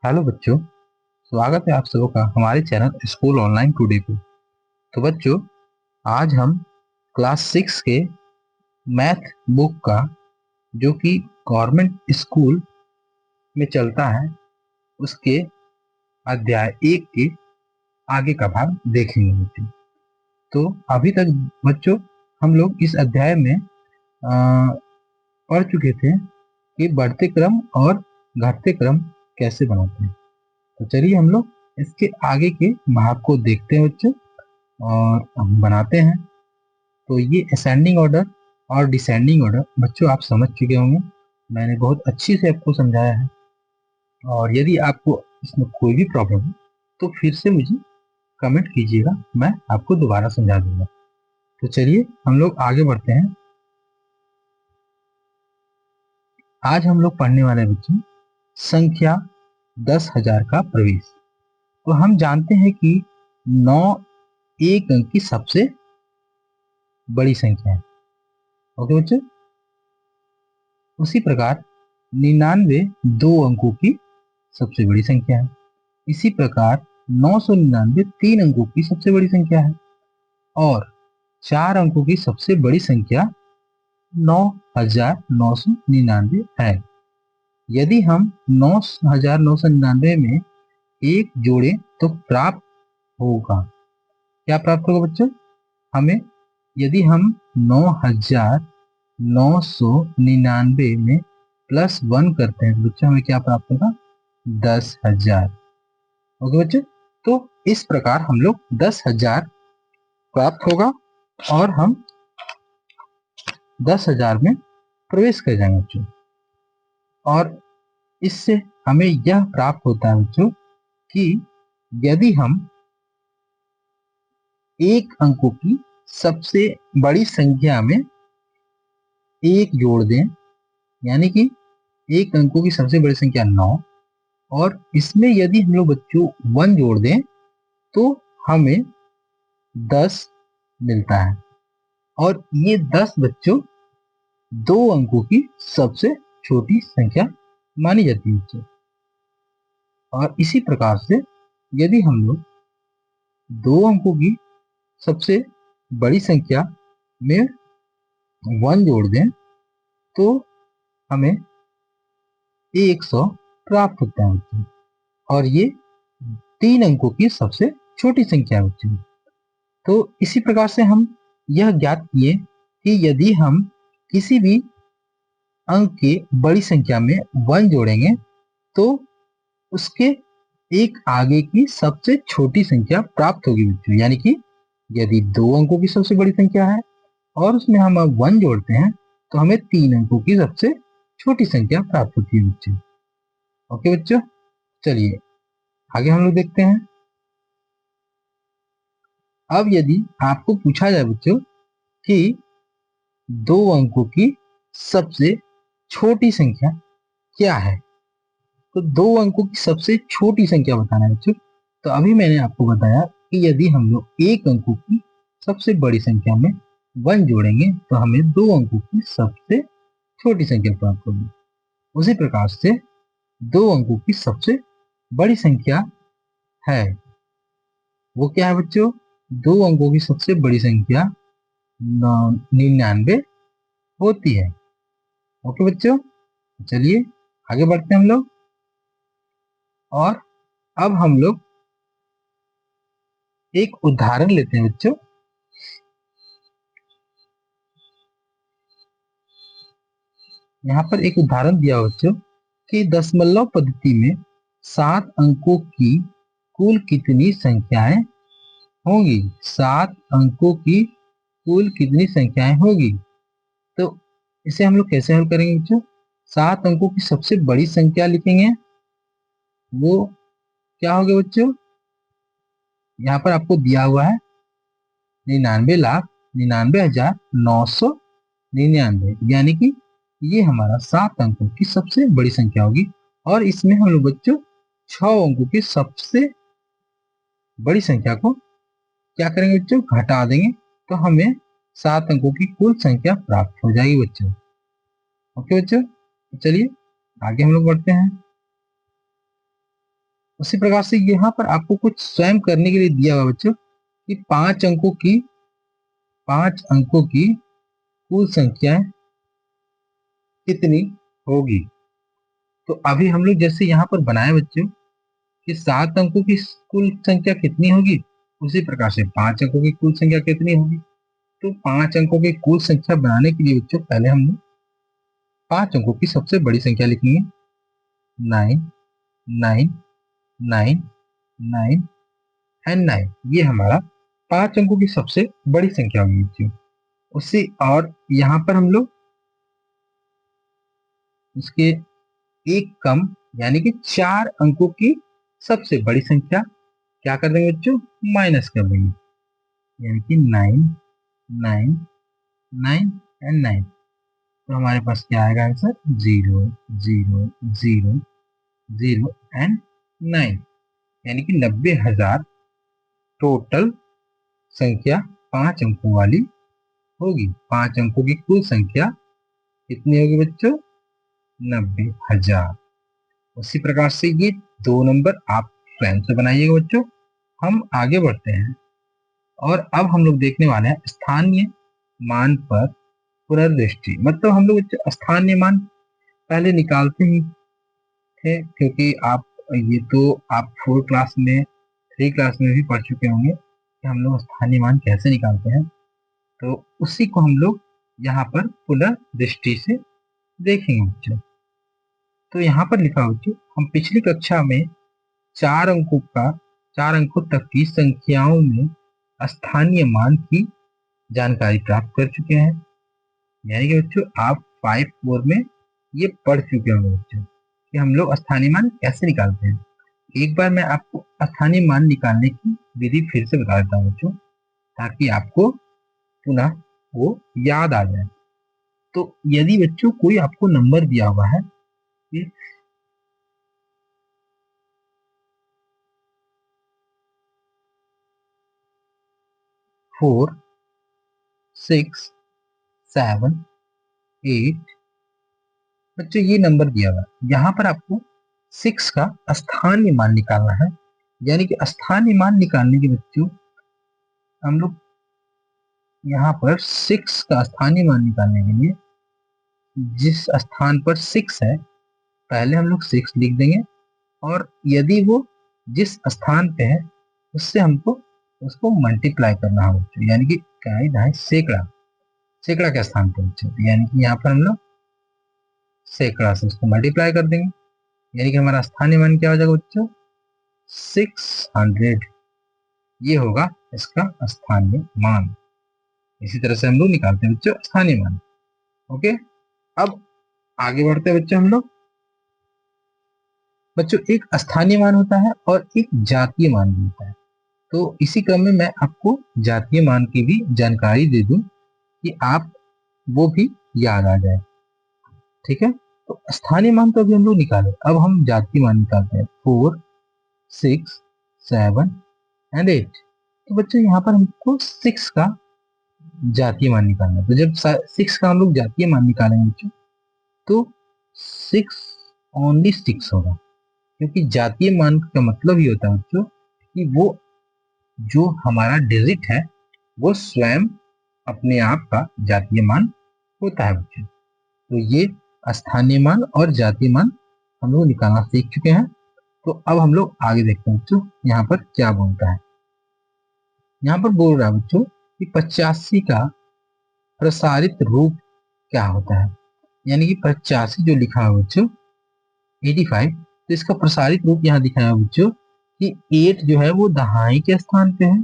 Hello बच्चों। स्वागत है आप सबों का हमारे चैनल स्कूल ऑनलाइन टुडे पे। तो बच्चों, आज हम क्लास 6 के मैथ बुक का, जो कि गवर्नमेंट स्कूल में चलता है, उसके अध्याय 1 के आगे का भाग देखेंगे बच्चों। तो अभी तक बच्चों हम लोग इस अध्याय में पढ़ चुके थे कि बढ़ते क्रम और घटते क्रम कैसे बनाते हैं। तो चलिए हम लोग इसके आगे के भाग को देखते हैं बच्चों और हम बनाते हैं। तो ये असेंडिंग ऑर्डर और डिसेंडिंग ऑर्डर बच्चों आप समझ चुके होंगे, मैंने बहुत अच्छी से आपको समझाया है। और यदि आपको इसमें कोई भी प्रॉब्लम है तो फिर से मुझे कमेंट कीजिएगा, मैं आपको दोबारा समझा दूंगा। तो चलिए हम लोग आगे बढ़ते हैं। आज हम लोग पढ़ने वाले बच्चों संख्या 10,000 का प्रवेश। तो हम जानते हैं कि 9 एक अंक की सबसे बड़ी संख्या है। ओके बच्चों, उसी प्रकार 99 दो अंकों की सबसे बड़ी संख्या है। इसी प्रकार 999 तीन अंकों की सबसे बड़ी संख्या है और 4 अंकों की सबसे बड़ी संख्या 9,999 है। यदि हम 9,999 में एक जोड़े तो प्राप्त होगा, क्या प्राप्त होगा बच्चों? हमें यदि हम 9,999 में +1 करते हैं तो बच्चों हमें क्या प्राप्त होगा? 10,000। ओके बच्चों, तो इस प्रकार हम लोग 10,000 प्राप्त होगा और हम 10,000 में प्रवेश कर जाएंगे बच्चों। और इससे हमें यह प्राप्त होता है बच्चों कि यदि हम एक अंकों की सबसे बड़ी संख्या में एक जोड़ दें, यानी कि एक अंकों की सबसे बड़ी संख्या 9 और इसमें यदि हम लोग बच्चों 1 जोड़ दें तो हमें 10 मिलता है। और ये 10 बच्चों दो अंकों की सबसे छोटी संख्या मानी जाती है बच्चों। और इसी प्रकार से यदि हम लोग दो अंकों की सबसे बड़ी संख्या में 1 जोड़ दें तो हमें 100 प्राप्त होता है बच्चों। और ये तीन अंकों की सबसे छोटी संख्या है बच्चों। तो इसी प्रकार से हम यह ज्ञात किए कि यदि हम किसी भी अंक के बड़ी संख्या में 1 जोड़ेंगे तो उसके एक आगे की सबसे छोटी संख्या प्राप्त होगी बच्चों। यानी कि यदि दो अंकों की सबसे बड़ी संख्या है और उसमें हम 1 जोड़ते हैं तो हमें तीन अंकों की सबसे छोटी संख्या प्राप्त होती है बच्चों। ओके बच्चों, चलिए आगे हम लोग देखते हैं। अब यदि आपको पूछा जाए बच्चों कि दो अंकों की सबसे छोटी संख्या क्या है, तो दो अंकों की सबसे छोटी संख्या बताना है बच्चों। तो अभी मैंने आपको बताया कि यदि हम लोग एक अंकों की सबसे बड़ी संख्या में 1 जोड़ेंगे तो हमें दो अंकों की सबसे छोटी संख्या प्राप्त होगी। उसी प्रकार से दो अंकों की सबसे बड़ी संख्या है, वो क्या है बच्चों? दो अंकों की सबसे बड़ी संख्या 99 होती है। ओके बच्चों, चलिए आगे बढ़ते हैं हम लोग। और अब हम लोग एक उदाहरण लेते हैं बच्चों। यहाँ पर एक उदाहरण दिया हुआ बच्चों कि दशमलव पद्धति में 7 अंकों की कुल कितनी संख्याएं होंगी? 7 अंकों की कुल कितनी संख्याएं होगी? तो इसे हम लोग कैसे हल करेंगे बच्चों? 7 अंकों की सबसे बड़ी संख्या लिखेंगे, वो क्या होगा बच्चों? यहाँ पर आपको दिया हुआ है 99,99,999, यानी कि ये हमारा 7 अंकों की सबसे बड़ी संख्या होगी। और इसमें हम लोग बच्चों 6 अंकों की सबसे बड़ी संख्या को क्या करेंगे बच्चों? घटा देंगे, तो हमें 7 अंकों की कुल संख्या प्राप्त हो जाएगी बच्चों। ओके बच्चों, चलिए आगे हम लोग बढ़ते हैं। उसी प्रकार से यहाँ पर आपको कुछ स्वयं करने के लिए दिया हुआ बच्चों कि 5 अंकों की कुल संख्या कितनी होगी। तो अभी हम लोग जैसे यहाँ पर बनाए बच्चों कि 7 अंकों की कुल संख्या कितनी होगी, उसी प्रकार से 5 अंकों की कुल संख्या कितनी होगी। तो 5 अंकों की कुल संख्या बनाने के लिए बच्चों पहले हमने 5 अंकों की सबसे बड़ी संख्या लिखनी है, 9 9 9 9 एंड 9। ये हमारा 5 अंकों की सबसे बड़ी संख्या होगी बच्चों। उससे और यहाँ पर हम लोग उसके एक कम यानी कि 4 अंकों की सबसे बड़ी संख्या क्या कर देंगे बच्चों, माइनस कर देंगे, यानी कि 9 9 9 एंड 9। तो हमारे पास क्या आएगा आंसर, 0 0 0 0 एंड 9, यानी कि 90,000 टोटल संख्या 5 अंकों वाली होगी। 5 अंकों की कुल संख्या कितनी होगी बच्चों, 90,000। उसी प्रकार से ये 2 नंबर आप स्वयं से बनाइएगा बच्चों। हम आगे बढ़ते हैं और अब हम लोग देखने वाले हैं स्थानीय मान पर पुनर्दृष्टि। मतलब हम लोग स्थानीय मान पहले निकालते ही थे, क्योंकि आप ये तो आप 4 क्लास में 3 क्लास में भी पढ़ चुके होंगे कि हम लोग स्थानीय मान कैसे निकालते हैं। तो उसी को हम लोग यहाँ पर पुनर्दृष्टि से देखेंगे बच्चों। तो यहाँ पर लिखा बच्चों, हम पिछली कक्षा में 4 अंकों तक की संख्याओं में स्थानीय मान की जानकारी प्राप्त कर चुके हैं। यानी कि बच्चों आप 5-4 में ये पढ़ चुके होंगे बच्चों कि हम लोग स्थानीय मान कैसे निकालते हैं। एक बार मैं आपको स्थानीय मान निकालने की विधि फिर से बता देता हूँ बच्चों, ताकि आपको पुनः वो याद आ जाए। तो यदि बच्चों कोई आपको नंबर दिया हुआ है कि 4 6 7 8, बच्चों ये नंबर दिया हुआ है, यहाँ पर आपको 6 का स्थानीय मान निकालना है। यानी कि स्थानीय मान निकालने के बच्चों हम लोग यहाँ पर 6 का स्थानीय मान निकालने के लिए जिस स्थान पर 6 है पहले हम लोग 6 लिख देंगे, और यदि वो जिस स्थान पे है उससे हमको उसको मल्टीप्लाई करना होगा बच्चों, यानी कि इकाई दहाई सैकड़ा, सैकड़ा के स्थान पर बच्चों, यानी कि यहाँ पर हम लोग सैकड़ा से उसको मल्टीप्लाई कर देंगे, यानी कि हमारा स्थानीय मान क्या हो जाएगा बच्चों, 600। ये होगा इसका स्थानीय मान। इसी तरह से हम लोग निकालते हैं बच्चों स्थानीय मान। ओके, अब आगे बढ़ते हैं बच्चों हम लोग। बच्चों एक स्थानीय मान होता है और एक जातीय मान भी होता है। तो इसी क्रम में मैं आपको जातीय मान की भी जानकारी दे दूं कि आप वो भी याद आ जाए। ठीक है, तो स्थानीय मान तो अभी हम लोग निकाले, अब हम जातीय मान निकालते हैं, 4 6 7 एंड 8। तो बच्चों यहाँ पर हमको 6 का जातीय मान निकालना है। तो जब 6 का हम लोग जातीय मान निकालेंगे बच्चों तो 6 ओनली 6 होगा, क्योंकि जातीय मान का मतलब ही होता है बच्चों कि वो जो हमारा डिजिट है वो स्वयं अपने आप का जातीय मान होता है बच्चों। तो ये स्थानीय मान और जातीय मान हम लोग निकालना सीख चुके हैं। तो अब हम लोग आगे देखते हैं बच्चों यहाँ पर क्या बोलता है। यहाँ पर बोल रहा है बच्चों कि 85 का प्रसारित रूप क्या होता है। यानी कि 85 जो लिखा है बच्चों 85, तो इसका प्रसारित रूप यहाँ दिखाया है बच्चों कि 8 जो है वो दहाई के स्थान पे है।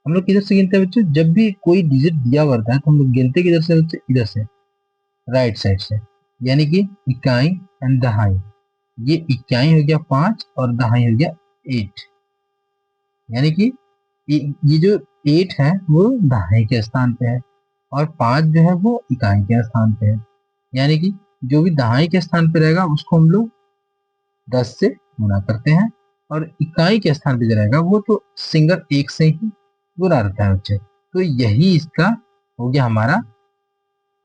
हम लोग किधर से गिनते हैं बच्चों, जब भी कोई डिजिट दिया होता है तो हम लोग गिनते किधर से बच्चों, इधर से, राइट साइड से, यानी कि इकाई एंड दहाई। ये इकाई हो गया 5 और दहाई हो गया 8, यानी कि ये जो 8 है वो दहाई के स्थान पे है और 5 जो है वो इकाई के स्थान पे है। यानी कि जो भी दहाई के स्थान पे रहेगा उसको हम लोग 10 से गुणा करते हैं, और इकाई के स्थान पे जो रहेगा वो तो सिंगल 1 से ही गुणा रहता है बच्चे। तो यही इसका हो गया हमारा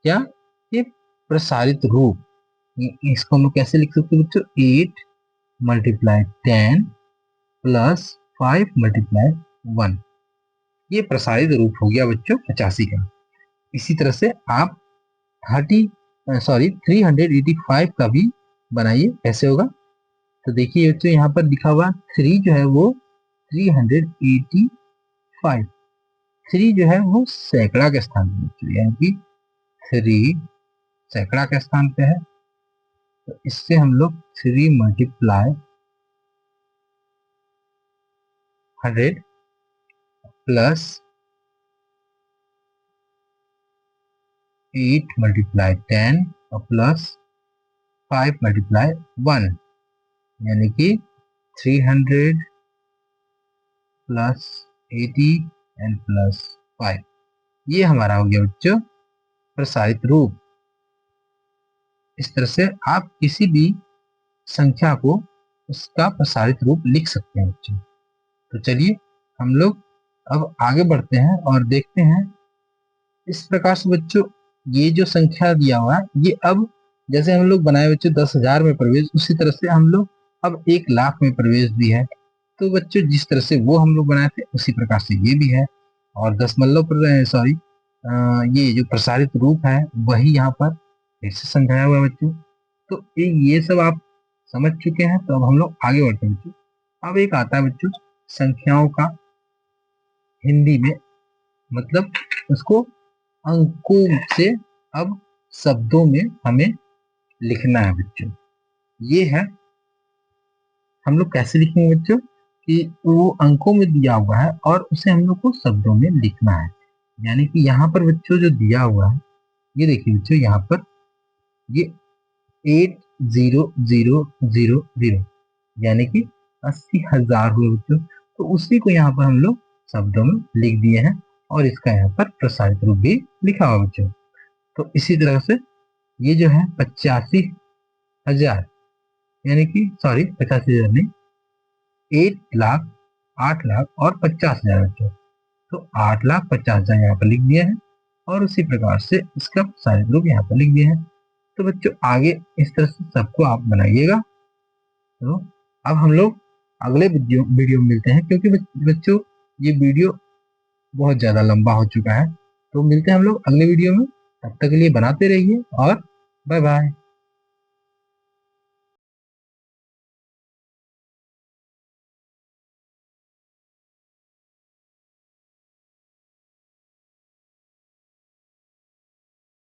क्या, ये प्रसारित रूप। इसको हम लोग कैसे लिख सकते हैं बच्चों, 8 × 10 प्लस 5 मल्टीप्लाई 1। ये प्रसारित रूप हो गया बच्चों 85 का। इसी तरह से आप 385 का भी बनाइए। कैसे होगा तो देखिए बच्चों, यहाँ पर लिखा हुआ 3 जो है वो 385, 3 जो है वो सैकड़ा के स्थान पे बच्चों, यानी कि 3 सैकड़ा के स्थान पे है। तो इससे हम लोग 3 मल्टीप्लाई 100 प्लस 8 मल्टीप्लाई 10 और प्लस 5 मल्टीप्लाई 1, यानी कि 300 प्लस 80 एंड प्लस 5। ये हमारा हो गया बच्चों प्रसारित रूप। इस तरह से आप किसी भी संख्या को उसका प्रसारित रूप लिख सकते हैं बच्चों। तो चलिए हम लोग अब आगे बढ़ते हैं और देखते हैं। इस प्रकार से बच्चों ये जो संख्या दिया हुआ है, ये अब जैसे हम लोग बनाए बच्चों 10,000 में प्रवेश, उसी तरह से हम लोग अब 1,00,000 में प्रवेश भी है। तो बच्चों जिस तरह से वो हम लोग बनाए थे उसी प्रकार से ये भी है। और दशमलव पर सॉरी ये जो प्रसारित रूप है वही यहाँ पर फिर से समझाया हुआ है बच्चों। तो ये सब आप समझ चुके हैं। तो अब हम लोग आगे बढ़ते हैं बच्चों। अब एक आता है बच्चों संख्याओं का हिंदी में मतलब उसको अंकों से अब शब्दों में हमें लिखना है बच्चों। ये है हम लोग कैसे लिखेंगे बच्चों कि वो अंकों में दिया हुआ है और उसे हम लोग को शब्दों में लिखना है। यानी कि यहाँ पर बच्चों जो दिया हुआ है, ये देखिए बच्चों, यहाँ पर ये 80,000 यानी कि 80,000 हुए बच्चों। तो उसी को यहाँ पर हम लोग शब्दों में लिख दिए हैं और इसका यहाँ पर प्रसारित रूप भी लिखा हुआ बच्चों। तो इसी तरह से ये जो है 85,000 यानी कि 85,000 नहीं, 8,00,000, 8,00,000 और 50,000 बच्चों। तो 8,50,000 यहाँ पर लिख दिए हैं और उसी प्रकार से इसका प्रसारित रूप यहाँ पर लिख दिए हैं। तो बच्चों आगे इस तरह से सबको आप बनाइएगा। तो अब हम लोग अगले वीडियो में मिलते हैं, क्योंकि बच्चों ये वीडियो बहुत ज्यादा लंबा हो चुका है। तो मिलते हैं हम लोग अगले वीडियो में। तब तक के लिए बनाते रहिए और बाय बाय।